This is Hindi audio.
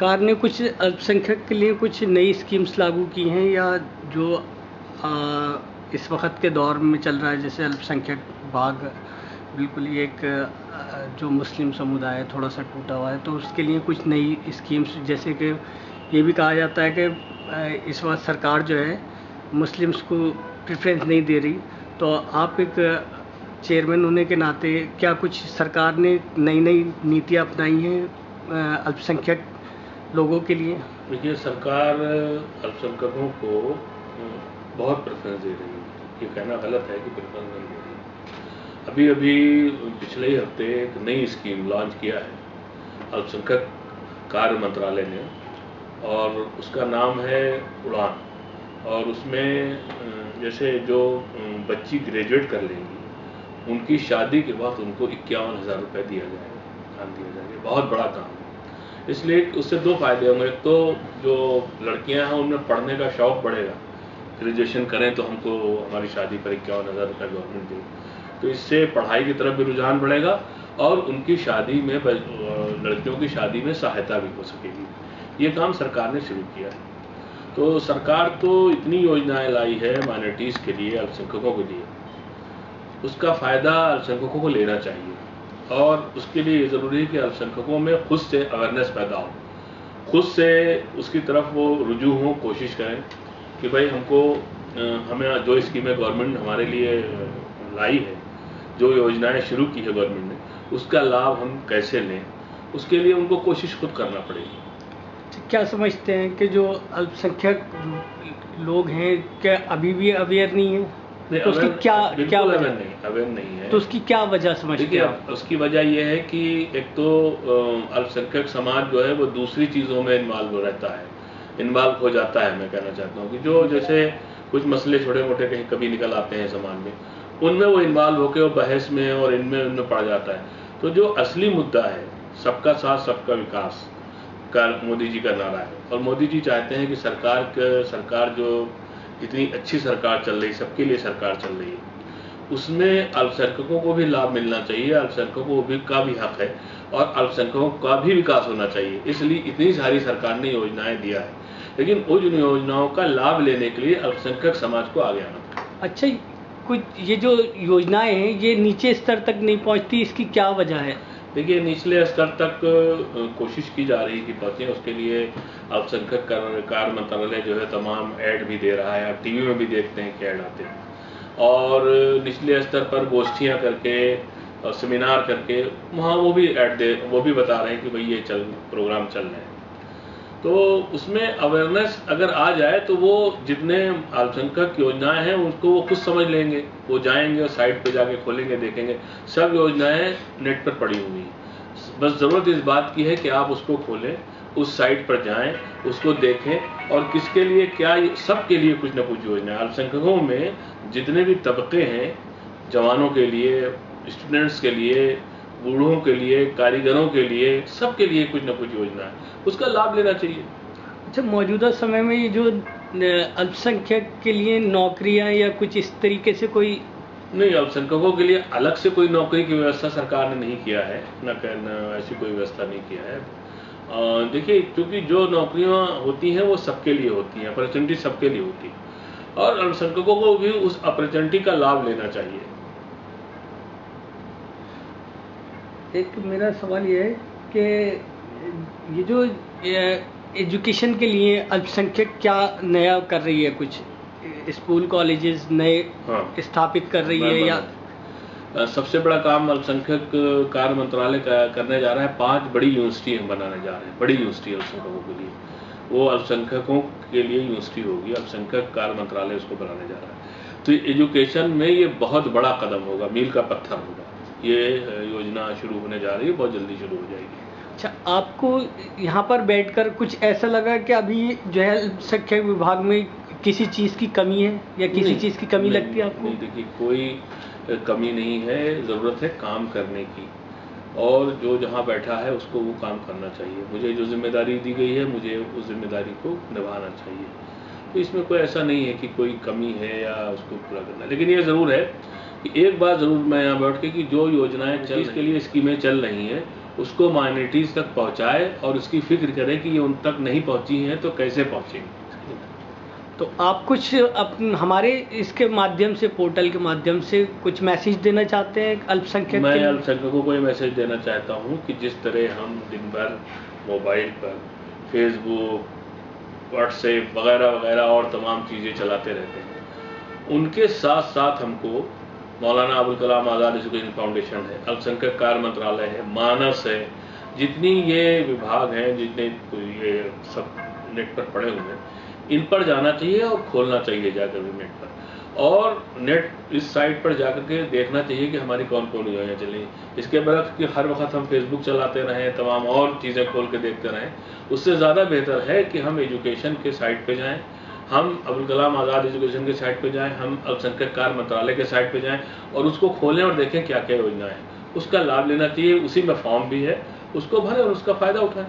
सरकार ने कुछ अल्पसंख्यक के लिए कुछ नई स्कीम्स लागू की हैं, या जो इस वक्त के दौर में चल रहा है, जैसे अल्पसंख्यक भाग बिल्कुल ही एक जो मुस्लिम समुदाय है थोड़ा सा टूटा हुआ है, तो उसके लिए कुछ नई स्कीम्स, जैसे कि ये भी कहा जाता है कि इस वक्त सरकार जो है मुस्लिम्स को प्रेफरेंस नहीं दे रही, तो आप एक चेयरमैन होने के नाते क्या कुछ सरकार ने नई नई नीतियाँ अपनाई हैं अल्पसंख्यक लोगों के लिए? देखिए, सरकार अल्पसंख्यकों को बहुत प्रेफरेंस दे रही है। ये कहना गलत है कि प्रेफरेंस नहीं दे रही है। अभी अभी पिछले ही हफ्ते एक नई स्कीम लॉन्च किया है अल्पसंख्यक कार्य मंत्रालय ने, और उसका नाम है उड़ान। और उसमें जैसे जो बच्ची ग्रेजुएट कर लेंगी, उनकी शादी के बाद उनको 51,000 रुपये दिया जाएगा, काम दिया जाएगा। बहुत बड़ा काम है। इसलिए उससे दो फायदे होंगे। एक तो जो लड़कियां हैं उनमें पढ़ने का शौक बढ़ेगा, ग्रेजुएशन करें तो हमको हमारी शादी पर 51,000 रुपये गवर्नमेंट दे, तो इससे पढ़ाई की तरफ भी रुझान बढ़ेगा और उनकी शादी में, लड़कियों की शादी में सहायता भी हो सकेगी। ये काम सरकार ने शुरू किया है। तो सरकार तो इतनी योजनाएं लाई है माइनॉरिटीज़ के लिए, अल्पसंख्यकों के लिए, उसका फ़ायदा अल्पसंख्यकों को लेना चाहिए। और उसके लिए ये ज़रूरी है कि अल्पसंख्यकों में खुद से अवेयरनेस पैदा हो, खुद से उसकी तरफ वो रुजू हों, कोशिश करें कि भाई हमें जो स्कीमें गवर्नमेंट हमारे लिए लाई है, जो योजनाएं शुरू की है गवर्नमेंट ने, उसका लाभ हम कैसे लें, उसके लिए उनको कोशिश खुद करना पड़ेगी। क्या समझते हैं कि जो अल्पसंख्यक लोग हैं, क्या अभी भी अवेयर नहीं है? तो उसकी क्या अवेयर नहीं है। तो उसकी क्या वजह समझते हैं? उसकी वजह यह है कि एक तो अल्पसंख्यक समाज जो है वो दूसरी चीज़ों में इन्वॉल्व हो जाता है। मैं कहना चाहता हूँ कि जो जैसे कुछ मसले छोटे मोटे कहीं कभी निकल आते हैं समाज में, उनमें वो इन्वॉल्व होकर वो बहस में और इनमें पड़ जाता है। तो जो असली मुद्दा है, सबका साथ सबका विकास का मोदी जी का नारा है, और मोदी जी चाहते हैं कि सरकार जो इतनी अच्छी सरकार चल रही, सबके लिए सरकार चल रही है, उसमें अल्पसंख्यकों को भी लाभ मिलना चाहिए, अल्पसंख्यकों का भी हक है, और अल्पसंख्यकों का भी विकास होना चाहिए। इसलिए इतनी सारी सरकार ने योजनाएं दिया है, लेकिन उन योजनाओं का लाभ लेने के लिए अल्पसंख्यक समाज को आगे आना चाहिए। अच्छा, कुछ ये जो योजनाएं हैं ये नीचे स्तर तक नहीं पहुंचती, इसकी क्या वजह है? देखिए, निचले स्तर तक कोशिश की जा रही है कि पहुँचे। उसके लिए अल्पसंख्यक कार्य मंत्रालय जो है तमाम ऐड भी दे रहा है। आप टीवी में भी देखते हैं कि ऐड आते हैं, और निचले स्तर पर गोष्ठियाँ करके और सेमिनार करके वहाँ वो भी बता रहे हैं कि भाई ये प्रोग्राम चल रहे हैं। तो उसमें अवेयरनेस अगर आ जाए तो वो जितने अल्पसंख्यक योजनाएं हैं उसको वो खुद समझ लेंगे। वो जाएंगे और साइट पे जाके खोलेंगे, देखेंगे सब योजनाएं नेट पर पड़ी हुई हैं। बस ज़रूरत इस बात की है कि आप उसको खोलें, उस साइट पर जाएं, उसको देखें, और किसके लिए क्या, सबके लिए कुछ न कुछ योजना है। अल्पसंख्यकों में जितने भी तबके हैं, जवानों के लिए, स्टूडेंट्स के लिए, बूढ़ों के लिए, कारीगरों के लिए, सबके लिए कुछ न कुछ योजना है, उसका लाभ लेना चाहिए। अच्छा, मौजूदा समय में ये जो अल्पसंख्यक के लिए नौकरियां या कुछ इस तरीके से कोई नहीं, अल्पसंख्यकों के लिए अलग से कोई नौकरी की व्यवस्था सरकार ने नहीं किया है, न ऐसी कोई व्यवस्था नहीं किया है। देखिए, क्योंकि जो नौकरियां होती हैं वो सबके लिए होती हैं, अपॉर्चुनिटी सबके लिए होती है, और अल्पसंख्यकों को भी उस अपॉर्चुनिटी का लाभ लेना चाहिए। एक मेरा सवाल ये है कि ये जो एजुकेशन के लिए अल्पसंख्यक क्या नया कर रही है? कुछ स्कूल कॉलेजेस नए स्थापित कर रही है, या सबसे बड़ा काम अल्पसंख्यक कार्य मंत्रालय करने जा रहा है। 5 बड़ी यूनिवर्सिटी हम बनाने जा रहे हैं, बड़ी यूनिवर्सिटी अल्पसंख्यकों के लिए। वो अल्पसंख्यकों के लिए यूनिवर्सिटी होगी, अल्पसंख्यक कार्य मंत्रालय उसको बनाने जा रहा है। तो एजुकेशन में ये बहुत बड़ा कदम होगा, मील का पत्थर होगा। ये योजना शुरू होने जा रही है, बहुत जल्दी शुरू हो जाएगी। अच्छा, आपको यहाँ पर बैठकर कुछ ऐसा लगा कि अभी जो है अल्पसंख्यक विभाग में किसी चीज़ की कमी है, या किसी चीज़ की कमी लगती है आपको? नहीं, देखिए, कोई कमी नहीं है। ज़रूरत है काम करने की, और जो जहाँ बैठा है उसको वो काम करना चाहिए। मुझे जो जिम्मेदारी दी गई है, मुझे उस जिम्मेदारी को निभाना चाहिए। तो इसमें कोई ऐसा नहीं है कि कोई कमी है या उसको पूरा करना। लेकिन ये ज़रूर है कि एक बात ज़रूर मैं यहाँ बैठ के, कि जो योजनाएं के लिए स्कीमें चल रही हैं, उसको माइनॉरिटीज़ तक पहुंचाए और उसकी फिक्र करे कि ये उन तक नहीं पहुंची हैं तो कैसे पहुंचेंगी। तो आप कुछ हमारे इसके माध्यम से, पोर्टल के माध्यम से कुछ मैसेज देना चाहते हैं अल्पसंख्यक मैं के लिए? अल्पसंख्यकों को ये मैसेज देना चाहता हूँ कि जिस तरह हम दिन भर मोबाइल पर फेसबुक, व्हाट्सएप वगैरह वगैरह और तमाम चीज़ें चलाते रहते हैं, उनके साथ साथ हमको मौलाना अबुल कलाम आज़ाद एजुकेशन फाउंडेशन है, अल्पसंख्यक कार्य मंत्रालय है, मानस है, जितनी ये विभाग हैं, जितने ये सब नेट पर पड़े हुए हैं, इन पर जाना चाहिए और खोलना चाहिए जाकर भी नेट पर, और नेट इस साइट पर जाकर के देखना चाहिए कि हमारी कौन कौन योजनाएं चली। इसके बरक्स कि हर वक्त हम फेसबुक चलाते रहें, तमाम और चीज़ें खोल के देखते रहें, उससे ज़्यादा बेहतर है कि हम एजुकेशन के साइट पे जाएं, हम अबुल कलाम आज़ाद एजुकेशन के साइट पे जाएं, हम अल्पसंख्यक कार्य मंत्रालय के साइट पे जाएं और उसको खोलें और देखें क्या क्या योजनाएं हैं। उसका लाभ लेना चाहिए, उसी में फॉर्म भी है, उसको भरें और उसका फ़ायदा उठाएं।